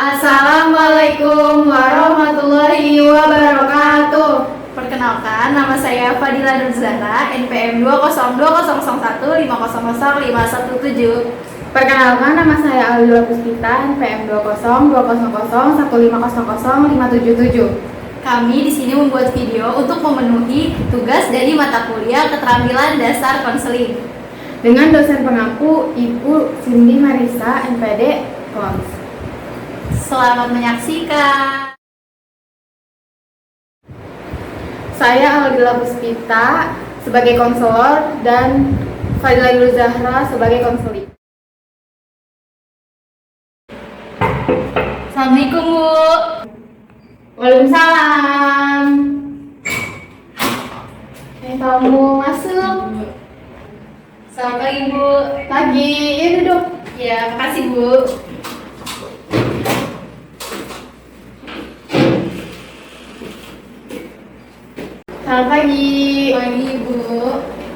Assalamualaikum warahmatullahi wabarakatuh. Perkenalkan, nama saya Fadila Nur Zahra, NPM 2020015005017. Perkenalkan, nama saya Alila Puspita, NPM 2020015005777. Kami di sini membuat video untuk memenuhi tugas dari mata kuliah Keterampilan Dasar Konseling Dengan dosen pengampu Ibu Cindy Marisa, NPD Kons. Selamat menyaksikan. Saya Alila Puspita sebagai konselor dan Fadila Nur Zahra sebagai konseling. Assalamualaikum, Bu. Waalaikumsalam. Kamu masuk. Selamat pagi, Bu. Pagi, ya duduk. Ya, makasih, Bu. Selamat pagi. Pagi, Bu.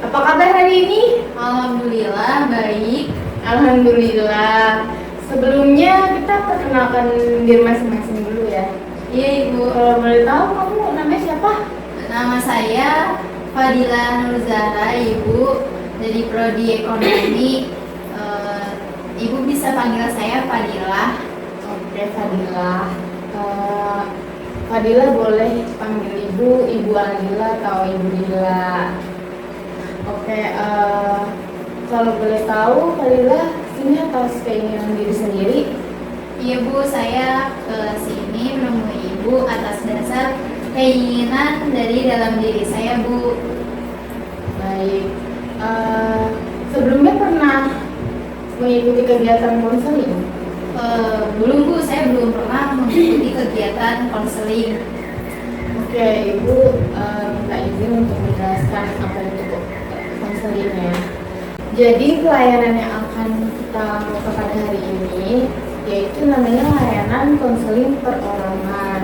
Apa kabar hari ini? Alhamdulillah baik. Alhamdulillah. Sebelumnya kita perkenalkan diri masing-masing dulu ya. Iya, Ibu. Kalau boleh tahu kamu namanya siapa? Nama saya Fadila Nur Zahra, Ibu, dari Prodi Ekonomi. Ibu bisa panggil saya Fadila. Oke, Fadila. Fadila boleh panggil Ibu Alila atau Ibu Dila. Oke, kalau boleh tahu Fadila ini atas keinginan diri sendiri. Iya, Bu, saya ke sini menemui Ibu atas dasar keinginan dari dalam diri saya, Bu. Baik. Sebelumnya pernah mengikuti kegiatan konseling? Belum, Bu, saya belum pernah mengikuti kegiatan konseling. Oke, Ibu minta izin untuk menjelaskan apa itu konselingnya. Jadi pelayanan yang akan kita lakukan pada hari ini yaitu namanya layanan konseling perorangan,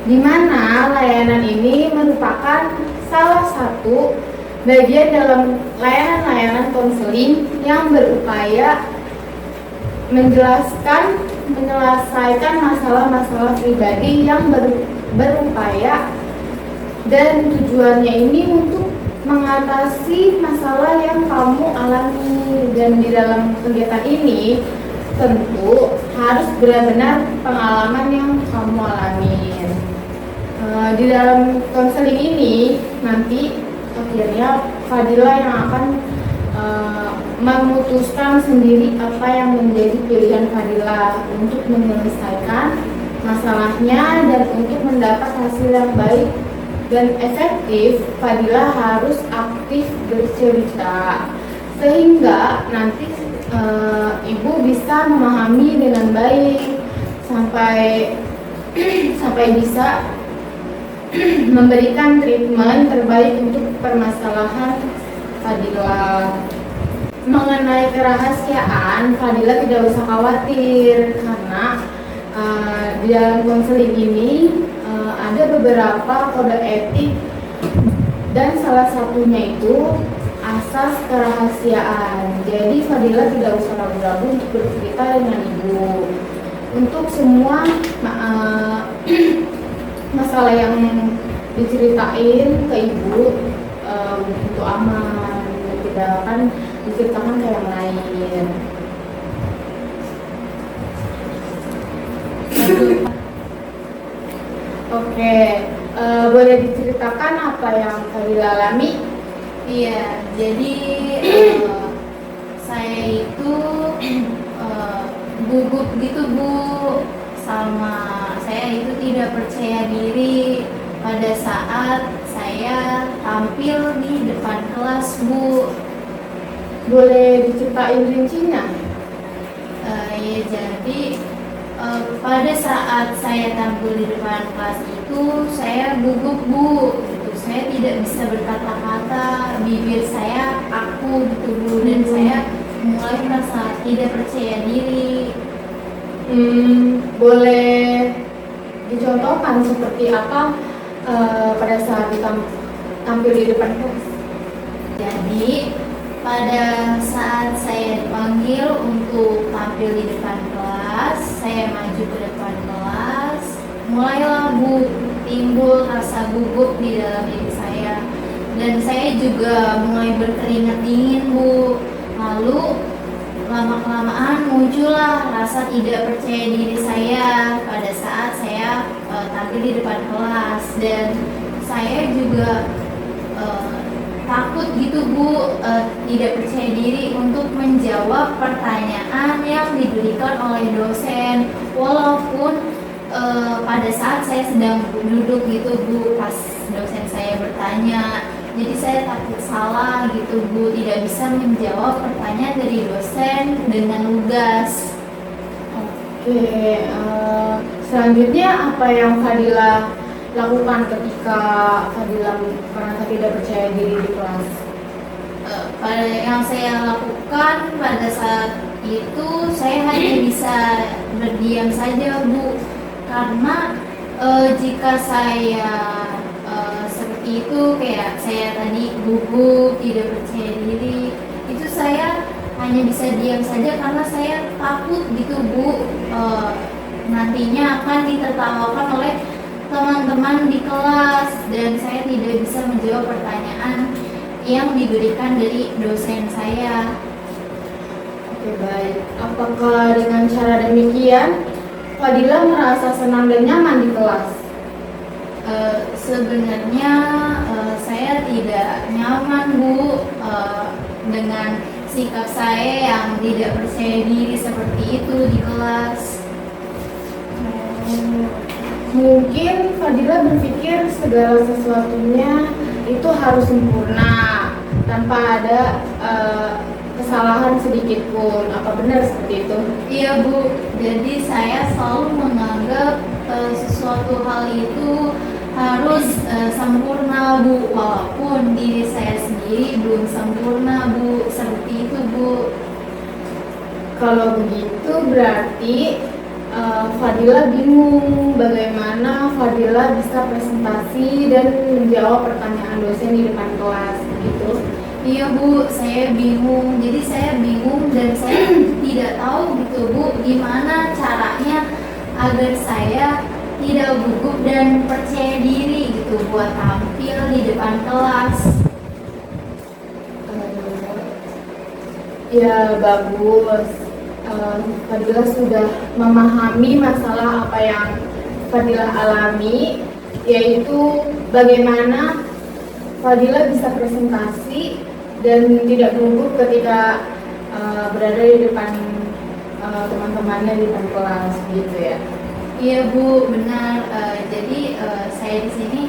di mana layanan ini merupakan salah satu bagian dalam layanan-layanan konseling yang berupaya menyelesaikan masalah-masalah pribadi yang berupaya dan tujuannya ini untuk mengatasi masalah yang kamu alami. Dan di dalam kegiatan ini tentu harus benar-benar pengalaman yang kamu alami. Di dalam konseling ini nanti akhirnya Fadila yang akan memutuskan sendiri apa yang menjadi pilihan Fadila untuk menyelesaikan masalahnya, dan untuk mendapat hasil yang baik dan efektif Fadila harus aktif bercerita sehingga nanti Ibu bisa memahami dengan baik sampai bisa memberikan treatment terbaik untuk permasalahan Fadila. Mengenai kerahasiaan, Fadila tidak usah khawatir karena di dalam konseling ini ada beberapa kode etik, dan salah satunya itu asas kerahasiaan. Jadi Fadila tidak usah ragu-ragu untuk bercerita dengan Ibu. Untuk semua masalah yang diceritain ke Ibu itu aman, tidak akan diceritakan ke yang lain. Oke, boleh diceritakan apa yang Fadila alami? Iya, jadi saya itu gugup gitu, Bu, sama saya itu tidak percaya diri pada saat saya tampil di depan kelas, Bu. Boleh diceritain rincinya? Ya, jadi pada saat saya tampil di depan kelas itu saya gugup, Bu, gitu. Saya tidak bisa berkata-kata, bibir saya kaku gitu, Bu, dan saya mulai merasa tidak percaya diri. Boleh dicontohkan seperti apa pada saat tampil di depan kelas? Jadi pada saat saya dipanggil untuk tampil di depan kelas, kelas, saya maju ke depan kelas, mulailah Bu timbul rasa gugup di dalam diri saya, dan saya juga mulai berkeringat dingin Bu. Lalu lama-kelamaan muncullah rasa tidak percaya diri saya pada saat saya tampil di depan kelas, dan saya juga takut gitu Bu, tidak percaya diri untuk menjawab pertanyaan yang diberikan oleh dosen, walaupun pada saat saya sedang duduk gitu Bu, pas dosen saya bertanya. Jadi saya takut salah gitu Bu, tidak bisa menjawab pertanyaan dari dosen dengan lugas. Oke, selanjutnya apa yang Fadila lakukan ketika Fadila merasa tidak percaya diri di kelas? Pada yang saya lakukan pada saat itu, saya hanya bisa berdiam saja Bu, karena jika saya seperti itu, kayak saya tadi gugup, tidak percaya diri, itu saya hanya bisa diam saja karena saya takut gitu Bu, nantinya akan ditertawakan oleh teman-teman di kelas, dan saya tidak bisa menjawab pertanyaan yang diberikan dari dosen saya. Oke, baik. Apakah dengan cara demikian Fadila merasa senang dan nyaman di kelas? Sebenarnya saya tidak nyaman Bu dengan sikap saya yang tidak percaya diri seperti itu di kelas. Mungkin Fadila berpikir segala sesuatunya itu harus sempurna tanpa ada kesalahan sedikit pun. Apa benar seperti itu? Iya Bu, jadi saya selalu menganggap sesuatu hal itu harus sempurna Bu, walaupun diri saya sendiri belum sempurna Bu, seperti itu Bu. Kalau begitu berarti Fadila bingung bagaimana Fadila bisa presentasi dan menjawab pertanyaan dosen di depan kelas, gitu. Iya Bu, saya bingung. Jadi saya bingung dan saya tidak tahu gitu Bu, gimana caranya agar saya tidak gugup dan percaya diri gitu buat tampil di depan kelas. Ya bagus. Fadila sudah memahami masalah apa yang Fadila alami, yaitu bagaimana Fadila bisa presentasi dan tidak gugup ketika berada di depan teman-temannya di depan kelas, gitu ya. Iya Bu, benar. Jadi saya di sini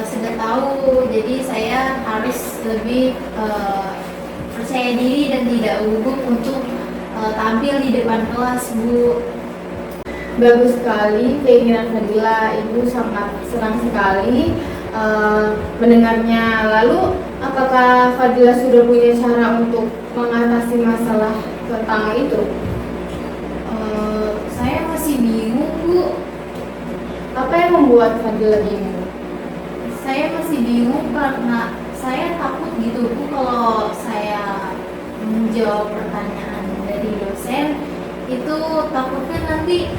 sudah tahu. Jadi saya harus lebih percaya diri dan tidak gugup untuk tampil di depan kelas Bu. Bagus sekali keinginan Fadila, Ibu sangat senang sekali mendengarnya. Lalu apakah Fadila sudah punya cara untuk mengatasi masalah tentang itu? Saya masih bingung Bu. Apa yang membuat Fadila bingung? Saya masih bingung karena saya takut gitu Bu, kalau saya menjawab pertanyaan dari dosen itu takutnya nanti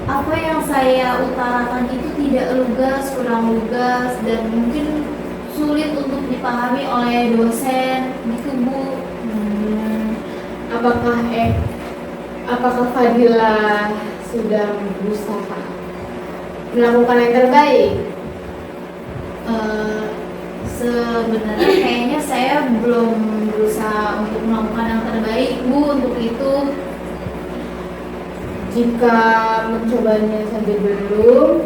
apa yang saya utarakan itu tidak lugas, kurang lugas, dan mungkin sulit untuk dipahami oleh dosen gitu Bu. Apakah Fadila sudah berusaha melakukan yang terbaik? Sebenarnya kayaknya saya belum berusaha untuk melakukan yang terbaik Bu untuk itu. Jika mencobanya saja belum,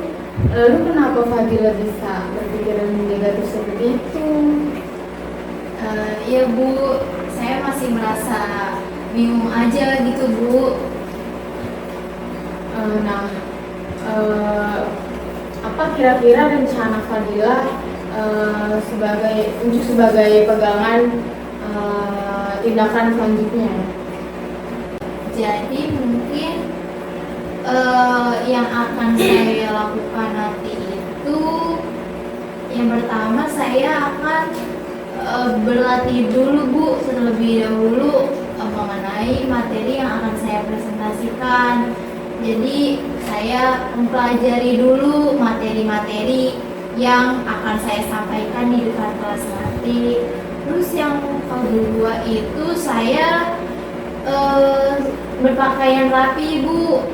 lalu kenapa Fadila bisa berpikiran negatif seperti itu? Ya Bu, saya masih merasa bingung aja gitu Bu. Apa kira-kira rencana Fadila sebagai pegangan tindakan selanjutnya? Jadi mungkin yang akan saya lakukan nanti itu, yang pertama saya akan berlatih dulu Bu terlebih dahulu mengenai mengenai materi yang akan saya presentasikan. Jadi saya mempelajari dulu materi-materi yang akan saya sampaikan di depan kelas nanti. Terus yang kedua itu saya berpakaian rapi, Bu.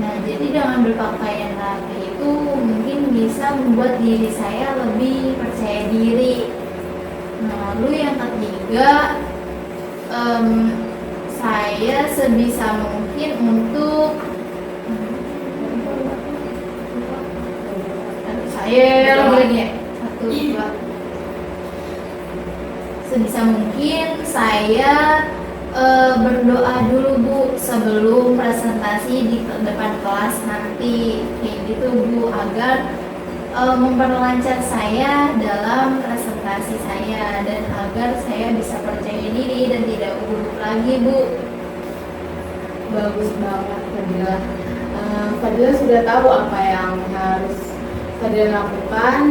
Nah, jadi dengan berpakaian rapi itu mungkin bisa membuat diri saya lebih percaya diri. Nah, lalu yang ketiga, saya sebisa mungkin untuk saya lagi ya, satu dua. Sebisa mungkin saya berdoa dulu, Bu, sebelum presentasi di depan kelas nanti, kayak gitu, Bu, agar memperlancar saya dalam presentasi saya dan agar saya bisa percaya diri dan tidak gugup lagi, Bu. Bagus banget Fadila. Fadila sudah tahu apa yang harus Fadila lakukan.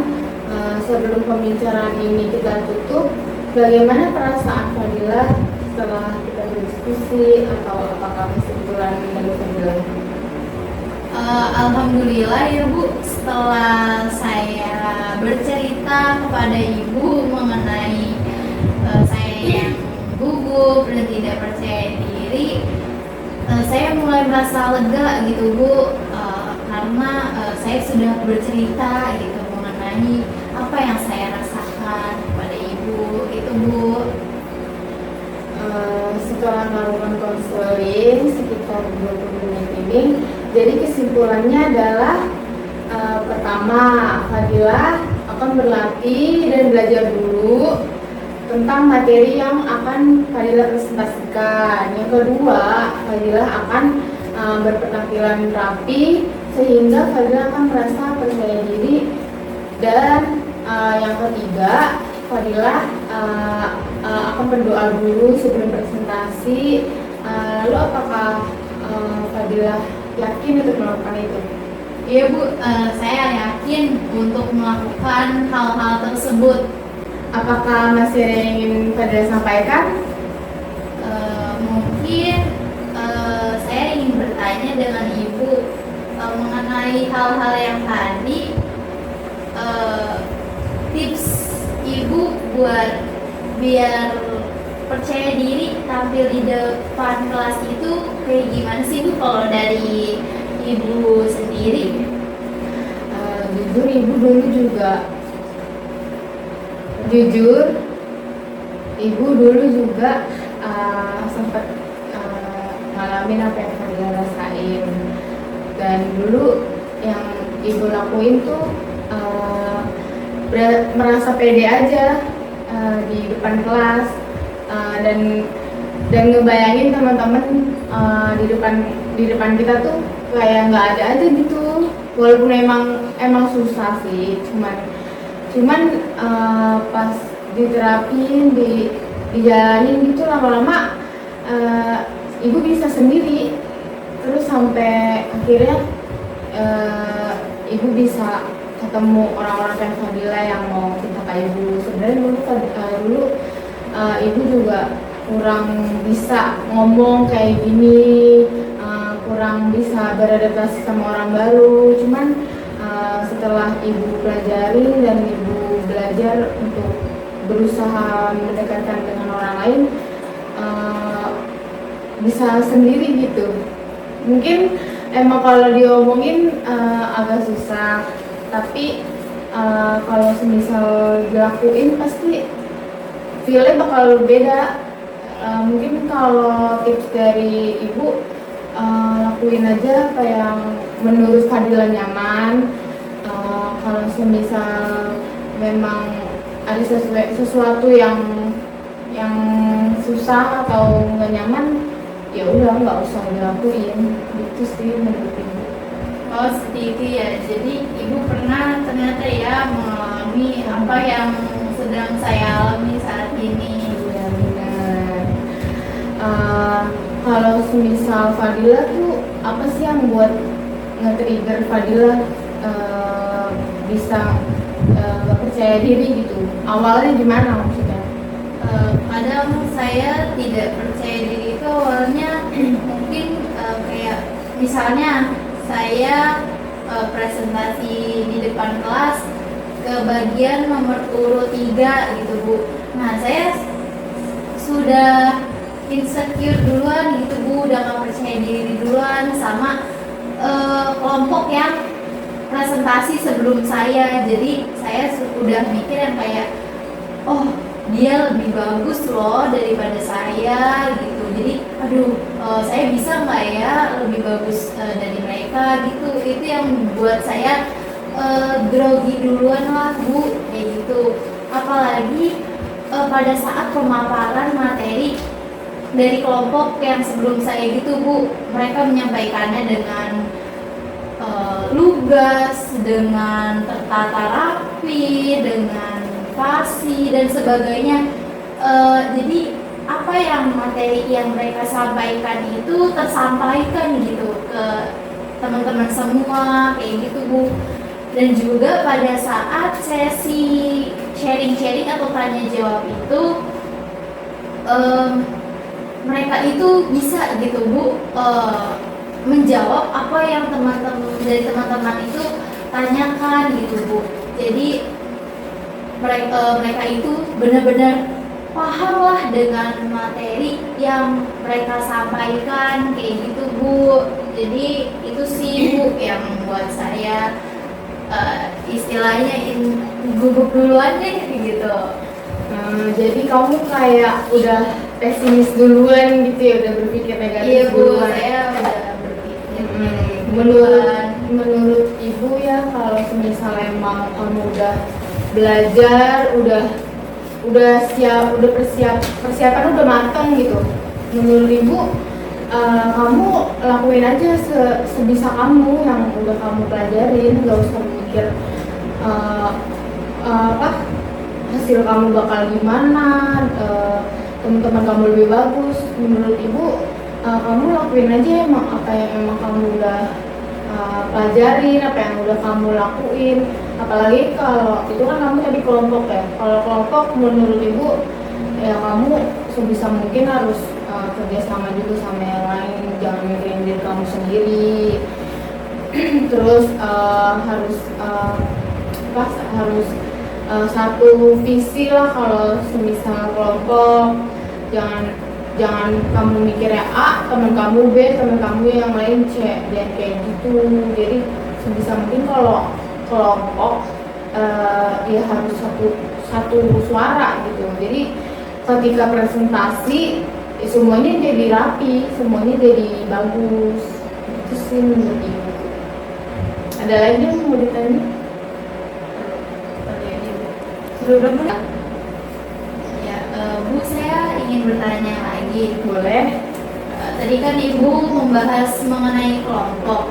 Sebelum pembicaraan ini kita tutup, bagaimana perasaan Fadila setelah kita berdiskusi, atau apakah kesimpulan dari Fadila? Alhamdulillah ya, Bu, setelah saya bercerita kepada Ibu mengenai saya yang gugup dan tidak percaya diri, saya mulai merasa lega gitu, Bu, karena saya sudah bercerita gitu mengenai apa yang saya rasakan kepada Ibu gitu, Bu. Setelah melakukan konseling sekitar 20 menit ini, jadi kesimpulannya adalah pertama, Fadila akan berlatih dan belajar dulu tentang materi yang akan Fadila presentasikan. Yang kedua, Fadila akan berpenampilan rapi sehingga Fadila akan merasa percaya diri. Dan yang ketiga, Fadila akan berdoa dulu sebelum presentasi. Lalu apakah Fadila yakin untuk melakukan itu? Iya, Bu, saya yakin untuk melakukan hal-hal tersebut. Apakah masih ada yang ingin Fadila sampaikan? Mungkin saya ingin bertanya dengan Ibu mengenai hal-hal yang tadi. Tips Ibu buat biar percaya diri tampil di depan kelas itu kayak gimana sih, Bu, kalau dari Ibu sendiri? Jujur Ibu dulu juga sempat ngalamin apa yang Fadila rasain. Dan dulu yang Ibu lakuin tuh merasa pede aja di depan kelas, dan ngebayangin teman-teman di depan kita tuh kayak nggak ada aja gitu. Walaupun emang susah sih, cuman pas diterapin, dijalanin gitu, lama-lama Ibu bisa sendiri. Terus sampai akhirnya Ibu bisa ketemu orang-orang kayak Fadila yang mau kita kayak Ibu. Sebenarnya dulu Ibu juga kurang bisa ngomong kayak gini, kurang bisa beradaptasi sama orang baru. Cuman setelah Ibu pelajari dan Ibu belajar untuk berusaha mendekatkan dengan orang lain, bisa sendiri gitu. Mungkin emang kalau diomongin agak susah, tapi kalau semisal dilakuin pasti feelnya bakal beda. Mungkin kalau tips dari Ibu, lakuin aja apa yang menurut Fadila nyaman. Kalau semisal memang ada sesuatu yang susah atau nggak nyaman, ya udah nggak usah dilakuin. Gitu sih menurut Ibu. Oh, seperti itu ya. Jadi Ibu pernah ternyata ya mengalami apa yang sedang saya alami saat ini. Iya, benar. Kalau semisal Fadila tuh apa sih yang buat nge-trigger Fadila bisa nggak percaya diri gitu? Awalnya gimana maksudnya? Kadang saya tidak percaya diri itu awalnya mungkin kayak misalnya saya presentasi di depan kelas ke bagian nomor urut 3 gitu Bu. Nah saya sudah insecure duluan gitu Bu, udah gak percaya diri duluan sama kelompok yang presentasi sebelum saya. Jadi saya udah mikir yang kayak oh dia lebih bagus loh daripada saya gitu. Jadi aduh saya bisa nggak ya lebih bagus dari mereka gitu. Itu yang buat saya grogi duluan lah Bu kayak gitu. Apalagi pada saat pemaparan materi dari kelompok yang sebelum saya gitu Bu, mereka menyampaikannya dengan lugas, dengan tertata rapi, dengan fasih dan sebagainya. Jadi apa yang materi yang mereka sampaikan itu tersampaikan gitu ke teman-teman semua kayak gitu Bu. Dan juga pada saat sesi sharing-sharing atau tanya jawab itu mereka itu bisa gitu Bu menjawab apa yang teman-teman itu tanyakan gitu Bu. Jadi mereka itu benar-benar paham lah dengan materi yang mereka sampaikan kayak gitu Bu. Jadi itu sih Bu yang buat saya istilahnya gugup duluan deh gitu. Jadi kamu kayak udah pesimis duluan gitu ya, udah berpikir negatif. Iya Bu, duluan. saya udah berpikir Menurut Ibu ya, kalau misalnya emang kamu udah belajar, udah siap, udah persiapan udah matang gitu. Menurut Ibu, kamu lakuin aja sebisa kamu yang udah kamu pelajarin, nggak usah mikir hasil kamu bakal gimana, teman-teman kamu lebih bagus. Menurut Ibu, kamu lakuin aja emang apa yang emang kamu udah pelajarin, apa yang udah kamu lakuin. Apalagi kalau itu kan kamu tadi kelompok ya. Kalau kelompok menurut Ibu ya kamu sebisa mungkin harus kerja sama juga sama yang lain, jangan mikirin diri kamu sendiri. Terus harus satu visi lah kalau semisal kelompok. Jangan kamu mikirnya A, teman kamu B, teman kamu yang lain C, dan kayak gitu. Jadi sebisa mungkin kalau kelompok ya harus satu suara gitu. Jadi ketika presentasi ya semuanya jadi rapi, semuanya jadi bagus. Itu sih menurut Ibu. Ada lagi yang mau ditanya? Sudah berapa? Ya, Bu, saya ingin bertanya lagi. Boleh. Tadi kan Ibu membahas mengenai kelompok.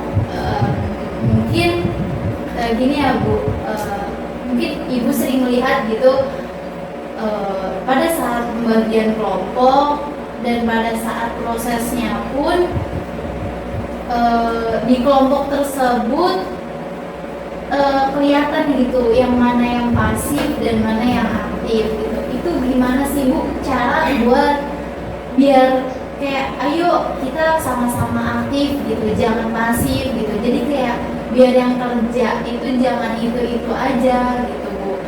Mungkin gini ya Bu, mungkin Ibu sering melihat gitu pada saat pembagian kelompok dan pada saat prosesnya pun di kelompok tersebut kelihatan gitu yang mana yang pasif dan mana yang aktif gitu. Itu gimana sih Bu cara buat biar kayak ayo kita sama-sama aktif gitu, jangan pasif gitu. Jadi kayak biar yang kerja itu jangan itu aja gitu Bu.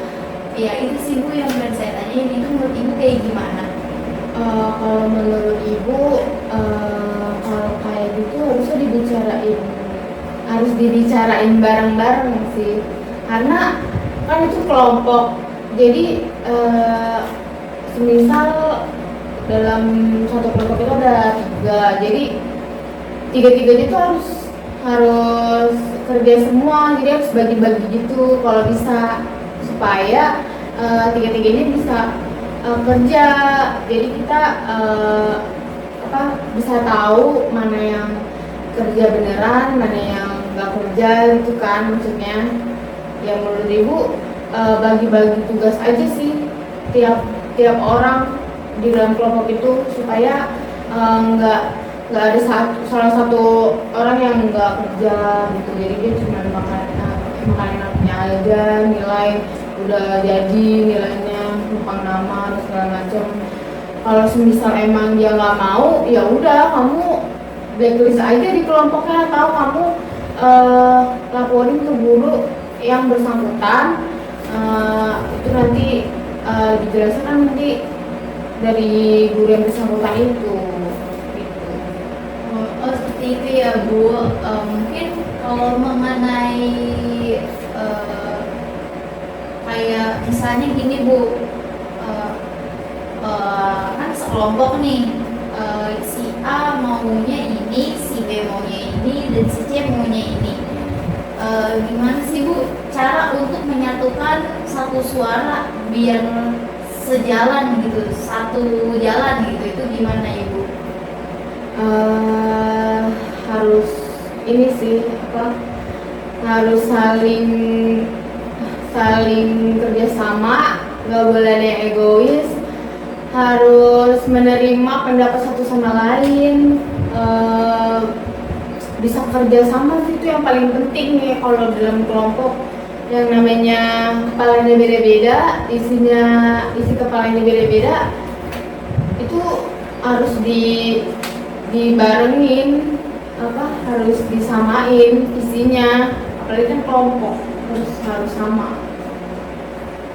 Ya itu sih Bu yang pengen saya tanyain, itu menurut Ibu kayak gimana? Kalau menurut Ibu, kalau kayak gitu harus dibicarain bareng-bareng sih, karena kan itu kelompok. Jadi semisal dalam satu kelompok itu ada 3, jadi tiga-tiganya itu harus kerja semua, jadi harus bagi-bagi gitu kalau bisa, supaya tiga-tiganya bisa kerja. Jadi kita bisa tahu mana yang kerja beneran, mana yang nggak kerja gitu kan, maksudnya. Ya menurut Ibu bagi-bagi tugas aja sih tiap orang di dalam kelompok itu, supaya nggak ada salah satu orang yang nggak kerja gitu. Jadi dia cuma bakal emang enaknya aja nilai udah jadi nilainya numpang nama dan segala macam. Kalau semisal emang dia nggak mau, ya udah kamu blacklist aja di kelompoknya atau kamu laporin ke guru yang bersangkutan. Itu nanti dijelaskan kan nanti dari guru yang bersangkutan itu. Gitu. Oh, seperti itu ya Bu. Mungkin kalau mengenai kayak misalnya gini Bu, kan sekelompok nih, si A maunya ini, si B maunya ini, dan si C maunya ini. Gimana sih Bu cara untuk menyatukan satu suara biar sejalan gitu, satu jalan gitu, itu gimana Ibu? Harus ini sih harus saling kerjasama, nggak boleh ada yang egois, harus menerima pendapat satu sama lain, bisa kerjasama itu yang paling penting nih. Kalau dalam kelompok yang namanya kepalanya beda-beda, isi kepalanya beda-beda, itu harus dibarengin, harus disamain isinya, apalagi kan kelompok harus sama.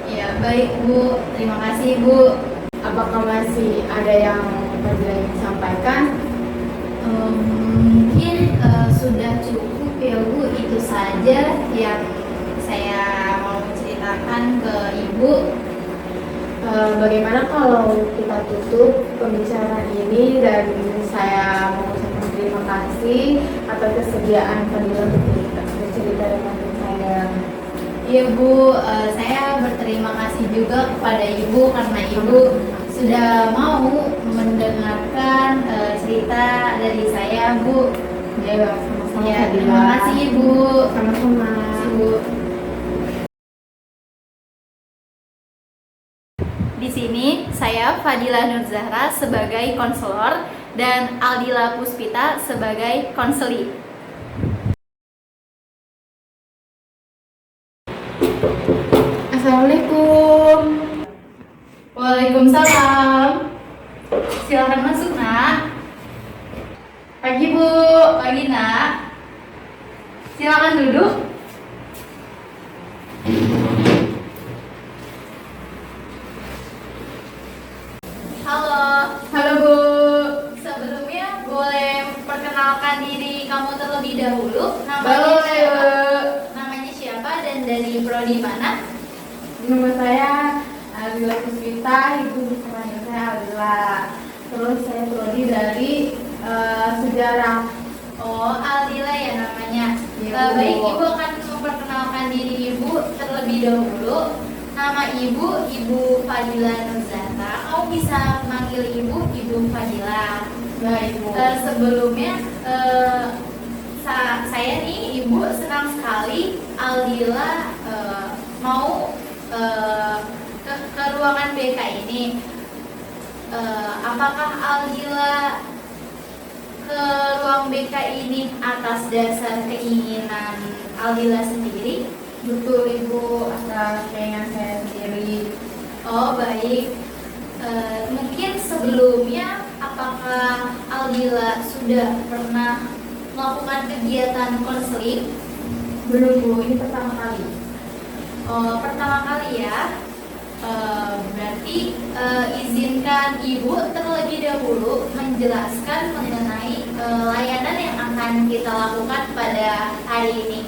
Ya baik Bu, terima kasih Bu. Apakah masih ada yang Fadila ingin sampaikan? Mungkin sudah cukup ya Bu, itu saja yang saya mau ceritakan ke Ibu. Bagaimana kalau kita tutup pembicaraan ini dan saya mengucapkan terima kasih atas kesediaan Fadila untuk bercerita dengan saya. Iya Bu, saya berterima kasih juga kepada Ibu karena Ibu sudah mau mendengarkan cerita dari saya Bu. Ya, sama-sama. Ya, terima kasih Ibu. Sama-sama. Terima kasih Bu. Di sini saya Fadila Nur Zahra sebagai konselor dan Aldila Puspita sebagai konseli. Assalamualaikum. Waalaikumsalam. Silakan masuk Nak. Pagi Bu. Pagi Nak. Silakan duduk. Halo. Halo Bu. Sebelumnya boleh perkenalkan diri kamu terlebih dahulu. Boleh Bu. Namanya siapa dan dari prodi mana? Nama saya Aldila Puspita, Ibu bisa panggil saya Aldila. Terus saya prodi dari sejarah. Oh, Aldila ya namanya. Iya, Bu. Baik, Ibu akan memperkenalkan diri Ibu terlebih dahulu. Nama Ibu, Ibu Fadila Nur Zahra. Kamu bisa manggil Ibu, Ibu Fadila. Baik Bu. Sebelumnya, saya nih Ibu senang sekali Aldila mau ke ruangan BK ini. Apakah Aldila ke ruang BK ini atas dasar keinginan Aldila sendiri? Betul Ibu, atas keinginan saya sendiri. Oh baik. Mungkin sebelumnya apakah Aldila sudah pernah melakukan kegiatan konseling? Belum Bu, ini pertama kali. Oh, pertama kali ya. Berarti izinkan Ibu terlebih dahulu menjelaskan mengenai layanan yang akan kita lakukan pada hari ini.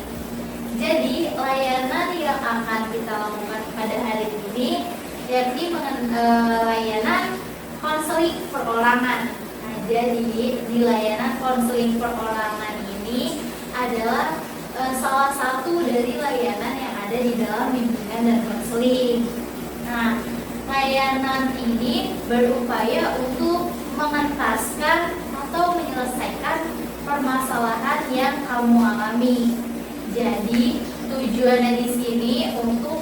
Jadi layanan yang akan kita lakukan pada hari ini yakni layanan konseling perorangan. Nah, jadi di layanan konseling perorangan ini adalah salah satu dari layanan yang ada di dalam bimbingan dan konseling. Nah, layanan ini berupaya untuk mengentaskan atau menyelesaikan permasalahan yang kamu alami. Jadi tujuannya di sini untuk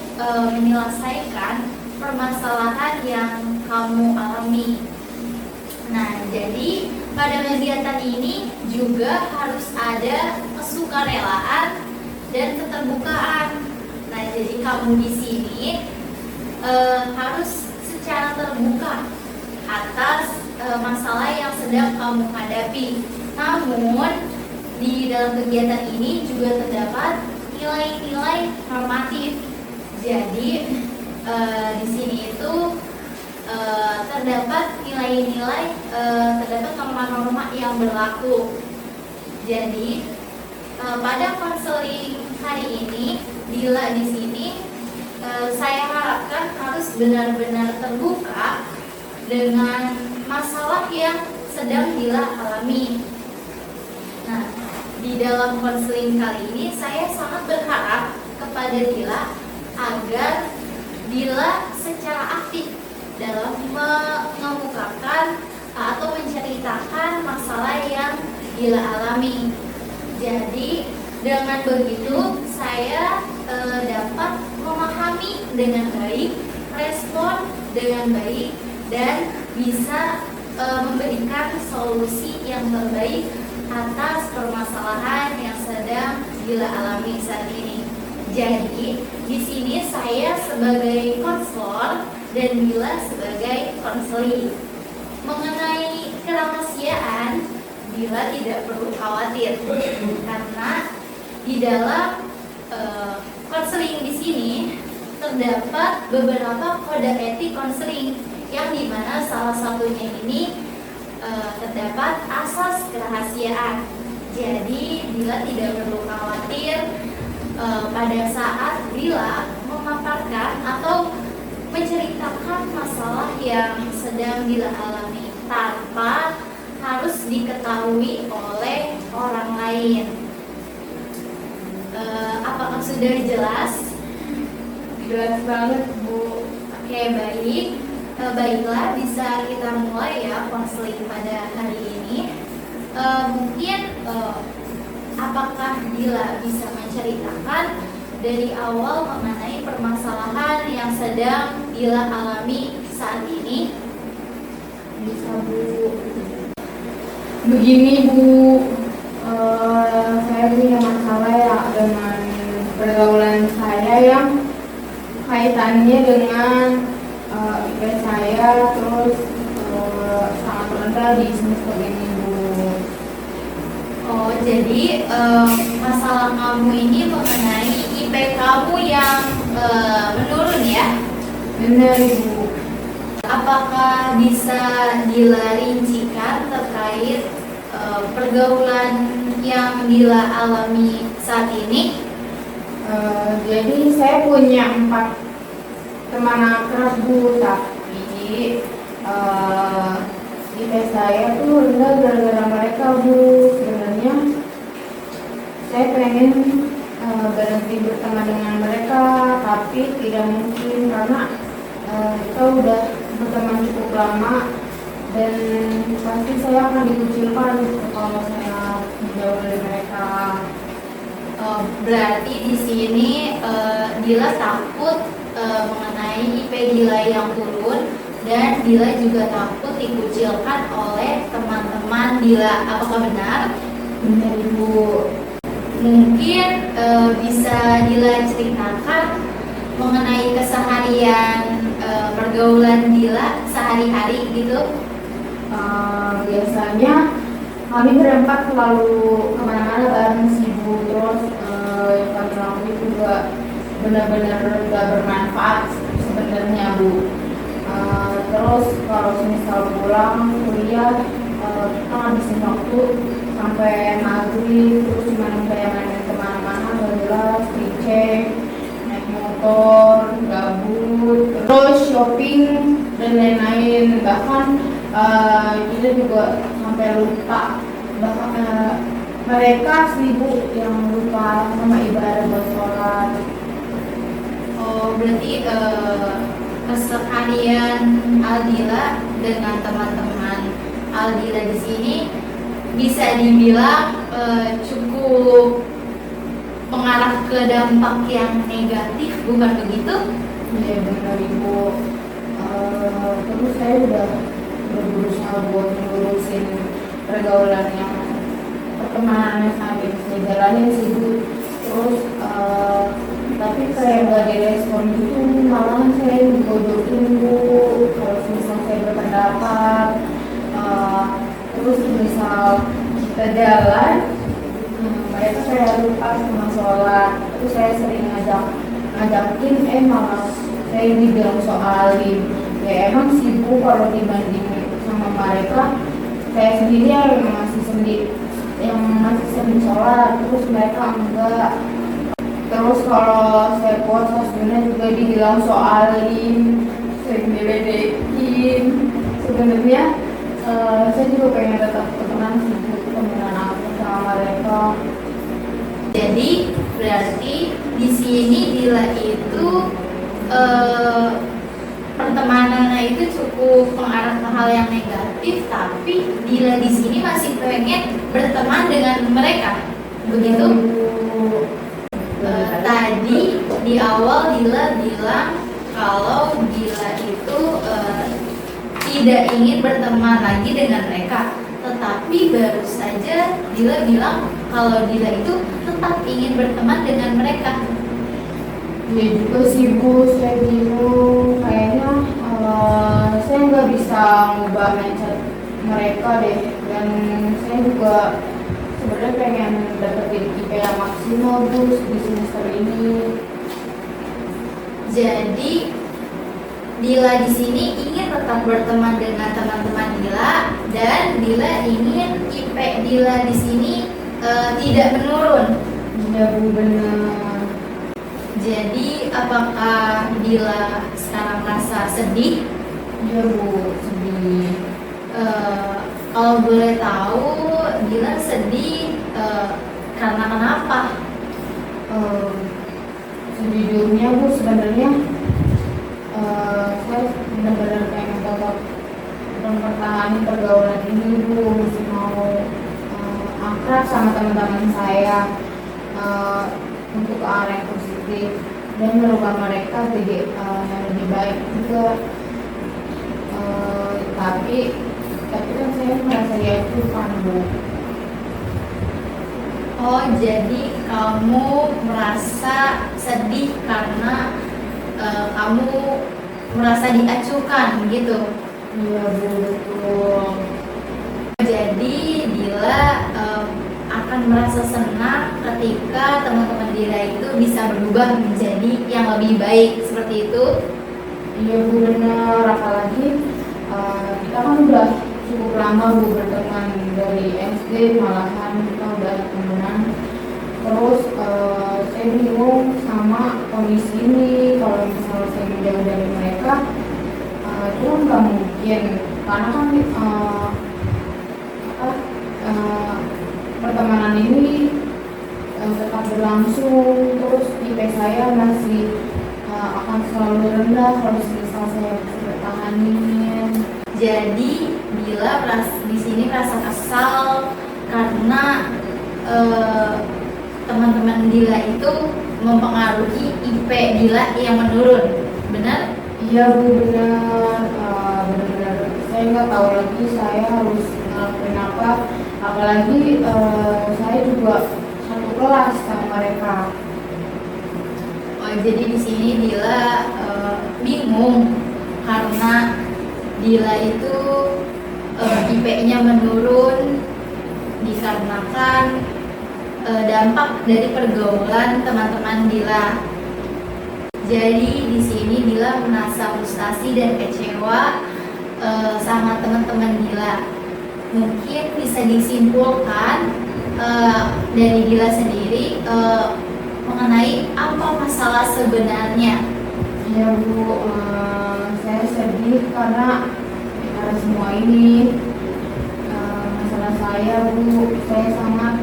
menyelesaikan permasalahan yang kamu alami. Nah, jadi pada kegiatan ini juga harus ada kesukarelaan dan keterbukaan. kamu di sini harus secara terbuka atas masalah yang sedang kamu hadapi. Namun di dalam kegiatan ini juga terdapat nilai-nilai normatif. Jadi di sini itu terdapat nilai-nilai, terdapat norma-norma yang berlaku. Jadi pada konseling hari ini, Dila di sini saya harapkan harus benar-benar terbuka dengan masalah yang sedang Dila alami. Nah, di dalam konseling kali ini saya sangat berharap kepada Dila agar Dila secara aktif dalam mengemukakan atau menceritakan masalah yang Dila alami. Jadi dengan begitu saya dapat memahami dengan baik, respon dengan baik, dan bisa memberikan solusi yang terbaik atas permasalahan yang sedang Dila alami saat ini. Jadi di sini saya sebagai konselor dan Dila sebagai konseli. Mengenai kerahasiaan, Dila tidak perlu khawatir karena di dalam konseling di sini terdapat beberapa kode etik konseling yang dimana salah satunya ini terdapat asas kerahasiaan. Jadi Dila tidak perlu khawatir pada saat Dila memaparkan atau menceritakan masalah yang sedang Dila alami tanpa harus diketahui oleh orang lain. Apakah sudah jelas? Jelas banget, Bu. Oke, baik. Baiklah, bisa kita mulai ya konseling pada hari ini. Mungkin apakah Dila bisa menceritakan dari awal mengenai permasalahan yang sedang Dila alami saat ini? Bisa, Bu. Begini, Bu, saya punya masalah ya dengan pergaulan saya yang kaitannya dengan IP saya, terus sangat rendah di semester ini, Bu. Oh, jadi masalah kamu ini mengenai IP kamu yang menurun ya? Benar, Bu. Apakah bisa Dila rincikan terkait pergaulan yang Dila alami saat ini? Jadi saya punya 4 teman akrab, Bu, tapi IP saya tuh rendah gara-gara mereka, Bu. Sebenarnya saya pengen berhenti berteman dengan mereka, tapi tidak mungkin karena kita udah berteman cukup lama dan pasti saya akan dikucilkan kalau saya menjauh dari mereka. Berarti di sini Dila takut mengenai IP Dila yang turun, dan Dila juga takut dikucilkan oleh teman-teman Dila. Apakah benar? Benar, Ibu. Mungkin bisa Dila ceritakan mengenai keseharian pergaulan Dila sehari-hari gitu. Biasanya kami berempat selalu kemana-mana bareng sih, Bu. Terus yang kami lakukan juga benar-benar gak bermanfaat sebenarnya, Bu. Terus kalau misal pulang kuliah kita ngabisin waktu sampai maghrib, terus cuma main kemana-mana, gak jelas, dicek, naik motor, gabut, terus shopping dan lain-lain. Bahkan kita juga sampai lupa, bahkan mereka sibuk yang lupa sama ibadah buat sholat. Oh, berarti keseharian Aldila dengan teman-teman Aldila di sini bisa dibilang cukup mengarah ke dampak yang negatif, bukan begitu? Iya, benar, Ibu. Terus saya udah berusaha buat ngurusin pergaulan yang pertemanannya saat ini saya jalanin sih, Bu. Terus tapi tapi kayak nggak direspon gitu, malah saya dibodohin Bu kalau misal saya berpendapat. Terus misal kita jalan, mereka saya lupa sama sholat, terus saya sering ngajakin, malah saya dibilang soalin. Ya emang sih Bu, kalau dibanding sama mereka, saya sendiri yang masih sering sholat, terus mereka enggak. Terus kalau saya puasa sebenarnya juga dibilang soalin, sering diledekin. Sebenarnya saya juga pengen tetap temenan sih Bu, temenan aku sama mereka. Jadi berarti di sini Dila itu pertemanannya itu cukup mengarah ke hal yang negatif, tapi Dila di sini masih pengen berteman dengan mereka, begitu? Tadi di awal Dila bilang kalau Dila itu tidak ingin berteman lagi dengan mereka, tetapi baru saja Dila bilang kalau Dila itu tetap ingin berteman dengan mereka. Ya juga sih Bu, saya bingung. Kayaknya saya nggak bisa ngubah mindset mereka deh. Dan saya juga sebenarnya pengen dapetin IP yang maksimal Bu di semester ini. Jadi Dila di sini ingin tetap berteman dengan teman-teman Dila, dan Dila ingin IP Dila di sini tidak menurun. Iya Bu, benar. Jadi apakah Dila sekarang merasa sedih? Iya Bu, sedih. Kalau boleh tahu, Dila sedih karena kenapa? Sejujurnya Bu, sebenarnya saya benar-benar pengen tetap mempertahankan pergaulan ini Bu, masih mau akrab sama teman-teman saya, untuk ke arah yang positif dan merubah mereka jadi yang lebih baik juga. Tapi kan saya merasa diacuhkan Bu. Oh, jadi kamu merasa sedih karena kamu merasa diacuhkan gitu? Iya Bu, betul. Jadi Dila akan merasa senang ketika teman-teman Dila itu bisa berubah menjadi yang lebih baik, seperti itu? Iya Bu, benar. Apalagi kita kan udah cukup lama Bu berteman, dari SD malahan kita udah temenan. Terus saya bingung sama kondisi ini, kalau misalnya saya menjauh dari mereka, itu kan nggak mungkin, karena kan pertemanan ini tetap berlangsung, terus IP saya masih akan selalu rendah kalau misal saya bisa bertahanin. Jadi Dila di sini merasa kesal karena teman-teman Dila itu mempengaruhi IP Dila yang menurun, benar? Iya Bu, benar. Benar-benar saya nggak tahu lagi saya harus ngelakuin apa, apalagi saya juga satu kelas sama mereka. Oh, jadi di sini Dila bingung karena Dila itu IP-nya menurun dikarenakan dampak dari pergaulan teman-teman Dila. Jadi di sini Dila merasa frustasi dan kecewa sama teman-teman Dila. Mungkin bisa disimpulkan dari Dila sendiri mengenai apa masalah sebenarnya. Ya Bu, saya sedih karena semua ini masalah saya Bu. Saya sangat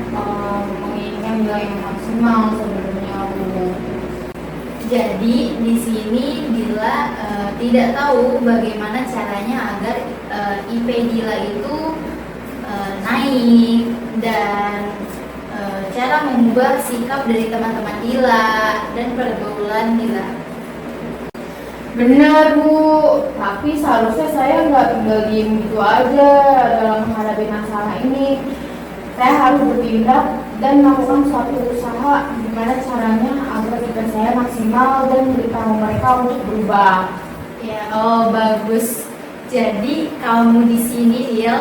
menginginkan nilai yang maksimal sebenarnya Bu. Jadi di sini Dila tidak tahu bagaimana caranya agar IP Dila itu naik, dan cara mengubah sikap dari teman-teman Dila dan pergaulan Dila. Benar Bu, tapi seharusnya saya nggak tinggal diem gitu aja dalam menghadapi masalah ini. Saya harus bertindak dan melakukan suatu usaha gimana caranya agar kita saya maksimal maksimal dan beritahu mereka untuk berubah. Ya, oh bagus. Jadi kamu di sini Lil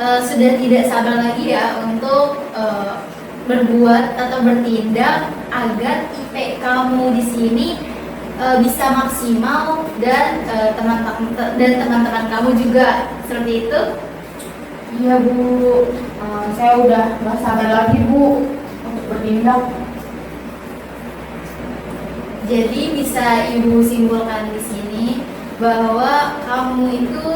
sudah tidak sabar lagi ya untuk berbuat atau bertindak agar IP kamu di sini bisa maksimal dan teman-teman kamu juga seperti itu. Iya Bu, saya udah gak sabar lagi Bu untuk bertindak. Jadi bisa Ibu simpulkan di sini bahwa kamu itu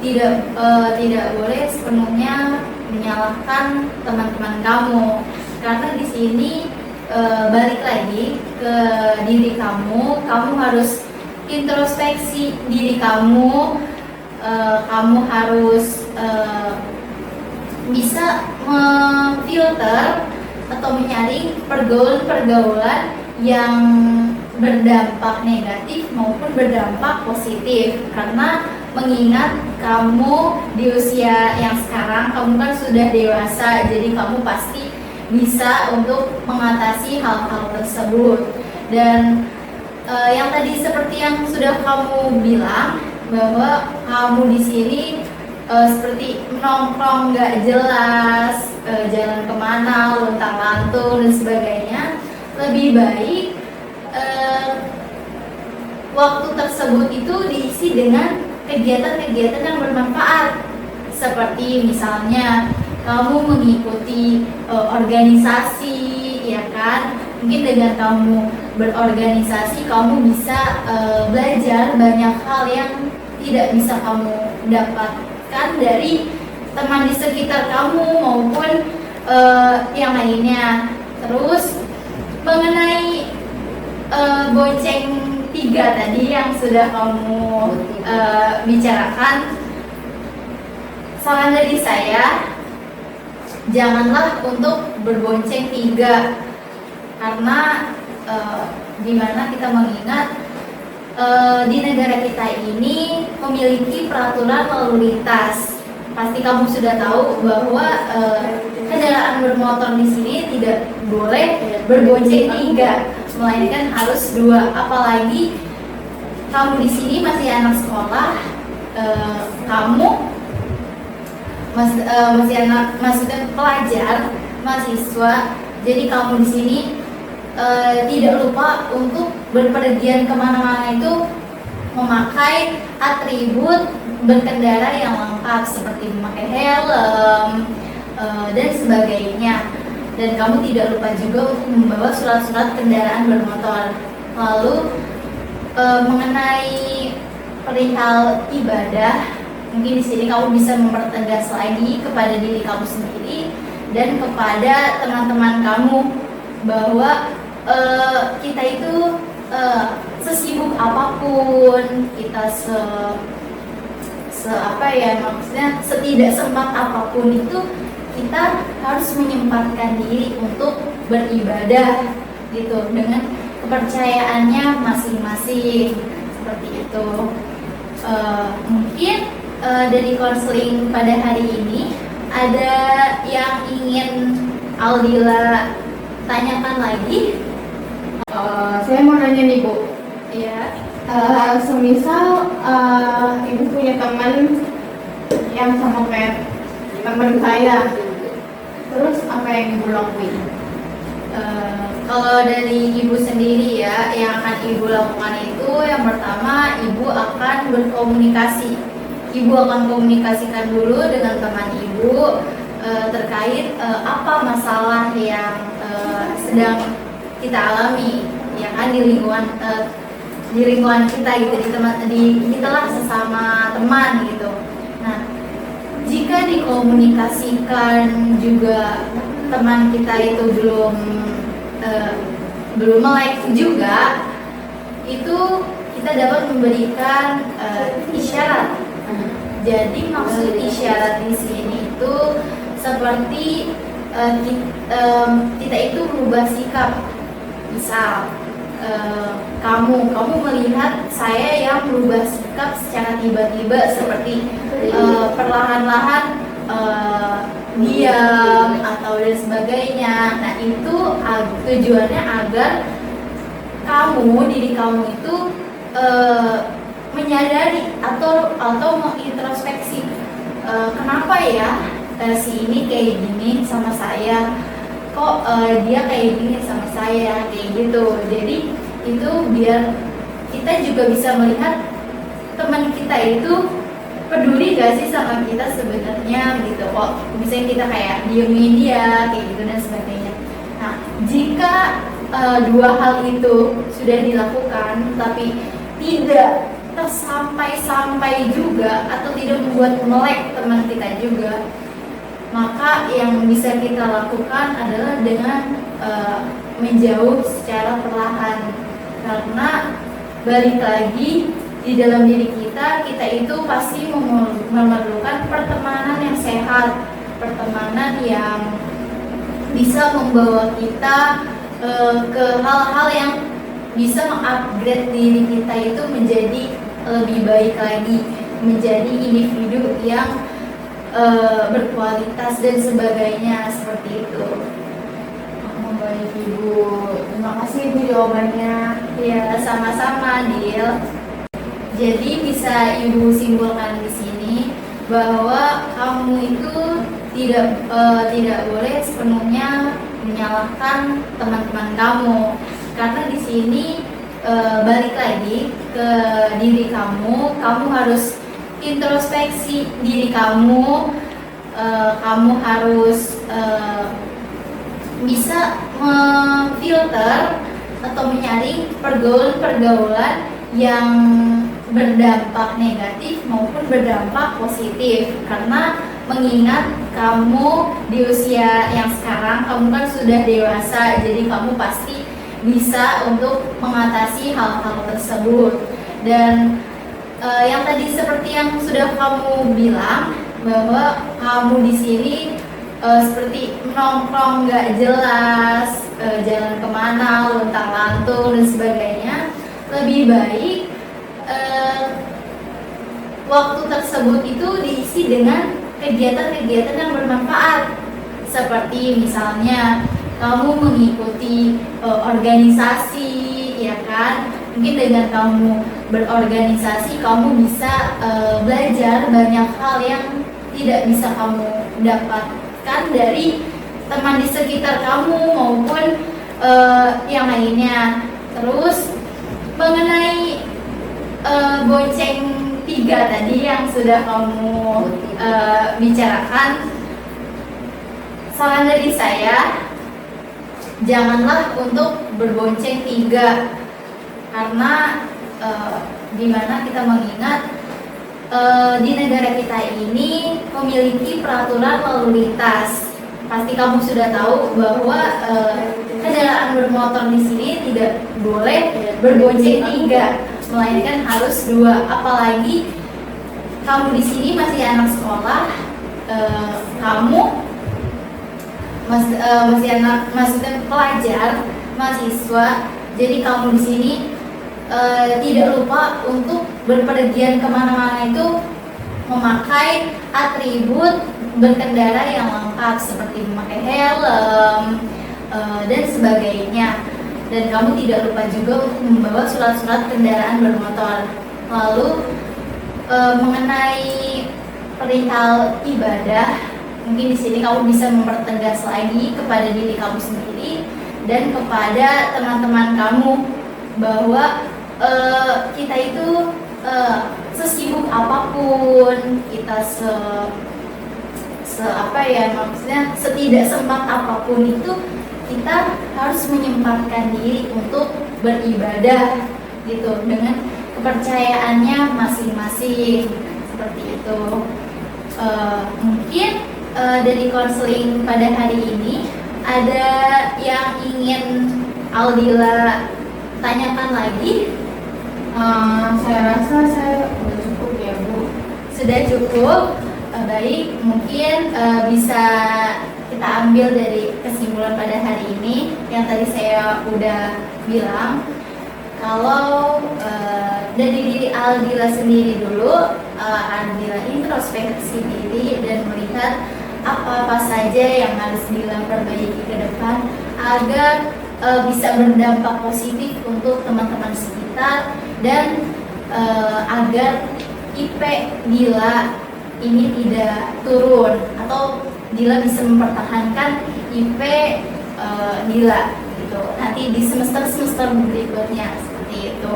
tidak boleh sepenuhnya menyalahkan teman-teman kamu, karena di sini balik lagi ke diri kamu harus introspeksi diri kamu, kamu harus bisa memfilter atau menyaring pergaulan-pergaulan yang berdampak negatif maupun berdampak positif. Karena mengingat kamu di usia yang sekarang, kamu kan sudah dewasa, jadi kamu pasti bisa untuk mengatasi hal-hal tersebut. Dan yang tadi seperti yang sudah kamu bilang bahwa kamu di sini seperti nongkrong nggak jelas, jalan kemana, lontang-lantung dan sebagainya, lebih baik waktu tersebut itu diisi dengan kegiatan-kegiatan yang bermanfaat, seperti misalnya kamu mengikuti organisasi, ya kan? Mungkin dengan kamu berorganisasi, kamu bisa belajar banyak hal yang tidak bisa kamu dapatkan dari teman di sekitar kamu maupun yang lainnya. Terus mengenai bonceng 3 tadi yang sudah kamu bicarakan, saran dari saya, janganlah untuk berbonceng 3, karena dimana kita mengingat di negara kita ini memiliki peraturan lalu lintas. Pasti kamu sudah tahu bahwa kendaraan bermotor di sini tidak boleh berbonceng 3, melainkan harus 2. Apalagi kamu di sini masih anak sekolah, kamu masih anak, maksudnya pelajar, mahasiswa. Jadi kamu di sini tidak lupa untuk berpergian kemana-mana itu memakai atribut berkendara yang lengkap seperti memakai helm dan sebagainya. Dan kamu tidak lupa juga untuk membawa surat-surat kendaraan bermotor. Lalu mengenai perihal ibadah, mungkin di sini kamu bisa mempertegas lagi kepada diri kamu sendiri dan kepada teman-teman kamu bahwa kita itu sesibuk apapun, kita maksudnya setidak sempat apapun itu, kita harus menyempatkan diri untuk beribadah gitu dengan kepercayaannya masing-masing, seperti itu. Mungkin dari konseling pada hari ini ada yang ingin Aldila tanyakan lagi? Saya mau nanya nih Bu. Iya. Semisal Ibu punya teman yang sama kayak teman saya, terus apa yang Ibu lakuin? Kalau dari Ibu sendiri ya, yang akan Ibu lakukan itu yang pertama, Ibu akan berkomunikasi. Ibu akan komunikasikan dulu dengan teman Ibu terkait apa masalah yang sedang kita alami, ya kan, di lingkungan kita gitu, kita lah sesama teman gitu. Nah, jika dikomunikasikan juga teman kita itu belum melek juga, itu kita dapat memberikan isyarat. Jadi maksud isyarat di sini itu seperti kita itu merubah sikap. Misal kamu melihat saya yang merubah sikap secara tiba-tiba, seperti perlahan-lahan diam atau dan sebagainya. Nah, itu tujuannya agar diri kamu itu menyadari atau mengintrospeksi, kenapa ya si ini kayak gini sama saya, kok dia kayak gini sama saya, kayak gitu. Jadi itu biar kita juga bisa melihat teman kita itu peduli gak sih sama kita sebenarnya gitu. Kok misalnya kita kayak diemin dia kayak gitu dan sebagainya. Nah, jika dua hal itu sudah dilakukan tapi tidak tersampai juga atau tidak membuat melek teman kita juga, maka yang bisa kita lakukan adalah dengan menjauh secara perlahan. Karena balik lagi, di dalam diri kita itu pasti memerlukan pertemanan yang sehat, pertemanan yang bisa membawa kita ke hal-hal yang bisa mengupgrade diri kita itu menjadi lebih baik lagi, menjadi individu yang berkualitas dan sebagainya, seperti itu. Baik Ibu, terima kasih Ibu jawabannya. Ya, sama-sama, Dil. Jadi bisa Ibu simpulkan di sini bahwa kamu itu tidak boleh sepenuhnya menyalahkan teman-teman kamu, karena di sini balik lagi ke diri kamu harus introspeksi diri kamu, kamu harus bisa memfilter atau menyaring pergaulan-pergaulan yang berdampak negatif maupun berdampak positif. Karena mengingat kamu di usia yang sekarang, kamu kan sudah dewasa, jadi kamu pasti bisa untuk mengatasi hal-hal tersebut. Dan yang tadi seperti yang sudah kamu bilang, bahwa kamu di sini seperti nongkrong nggak jelas, jalan kemana, lontang-lantung dan sebagainya, lebih baik waktu tersebut itu diisi dengan kegiatan-kegiatan yang bermanfaat, seperti misalnya kamu mengikuti organisasi, ya kan? Mungkin dengan kamu berorganisasi, kamu bisa belajar banyak hal yang tidak bisa kamu dapatkan dari teman di sekitar kamu maupun yang lainnya. Terus mengenai bonceng 3 tadi yang sudah kamu bicarakan, saran dari saya, janganlah untuk berbonceng 3, karena dimana kita mengingat di negara kita ini memiliki peraturan lalu lintas. Pasti kamu sudah tahu bahwa kendaraan bermotor di sini tidak boleh berbonceng 3, melainkan harus 2. Apalagi kamu di sini masih anak sekolah, kamu masih anak, maksudnya pelajar, mahasiswa. Jadi kamu di sini tidak lupa untuk berpergian kemana-mana itu memakai atribut berkendara yang lengkap, seperti memakai helm dan sebagainya. Dan kamu tidak lupa juga untuk membawa surat-surat kendaraan bermotor. Lalu mengenai perihal ibadah, mungkin di sini kamu bisa mempertegas lagi kepada diri kamu sendiri dan kepada teman-teman kamu bahwa kita itu sesibuk apapun, kita maksudnya setidak sempat apapun itu, kita harus menyempatkan diri untuk beribadah gitu dengan kepercayaannya masing-masing, seperti itu. Mungkin dari konseling pada hari ini ada yang ingin Aldila tanyakan lagi? Saya rasa saya sudah cukup ya Bu. Sudah cukup. Baik, mungkin bisa kita ambil dari kesimpulan pada hari ini yang tadi saya udah bilang, kalau dari diri Aldila sendiri dulu, Aldila introspeksi diri dan melihat apa-apa saja yang harus Dila perbaiki ke depan agar bisa berdampak positif untuk teman-teman sekitar dan agar IP Dila ini tidak turun atau Dila bisa mempertahankan IP Dila gitu nanti di semester berikutnya seperti itu.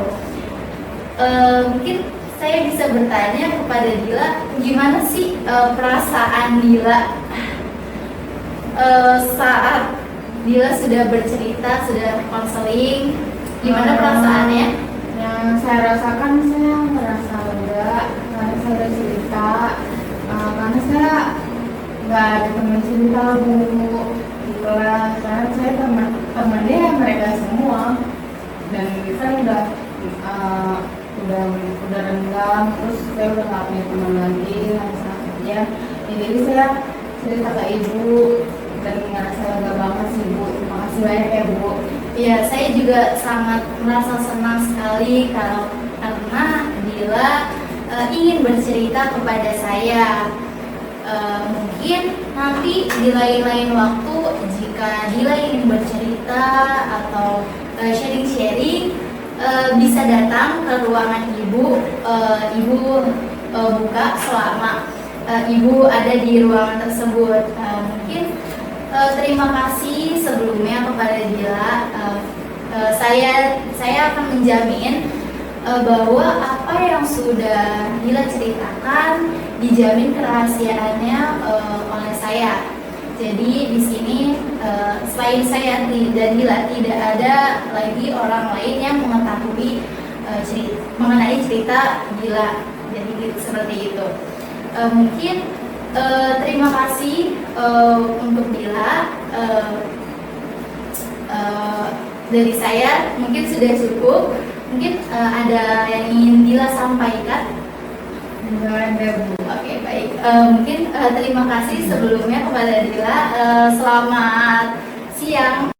Mungkin saya bisa bertanya kepada Dila, gimana sih perasaan Dila saat Dila sudah bercerita, sudah konseling, gimana perasaannya? Yang saya rasakan, saya merasa lega karena saya udah cerita, karena saya nggak ada teman cerita bu di kelas, karena saya temannya mereka semua, dan saya udah renggang, terus saya udah nggak punya teman lagi yang selanjutnya. Jadi saya cerita ke ibu dan ngerasa lega banget sih bu. Terima kasih banyak ya bu. Ya, saya juga sangat merasa senang sekali karena Dila ingin bercerita kepada saya. Mungkin nanti di lain-lain waktu jika Dila ingin bercerita atau sharing-sharing, bisa datang ke ruangan ibu. Ibu buka selama ibu ada di ruangan tersebut. Mungkin terima kasih sebelumnya kepada Dila. Saya akan menjamin bahwa apa yang sudah Dila ceritakan dijamin kerahasiaannya oleh saya. Jadi di sini selain saya dan Dila tidak ada lagi orang lain yang mengetahui mengenai cerita Dila. Jadi seperti itu. Mungkin terima kasih untuk Dila. Dari saya mungkin sudah cukup. Mungkin ada yang ingin Dila sampaikan. Enggak ada bu. Oke, baik. Mungkin terima kasih sebelumnya kepada Dila. Selamat siang.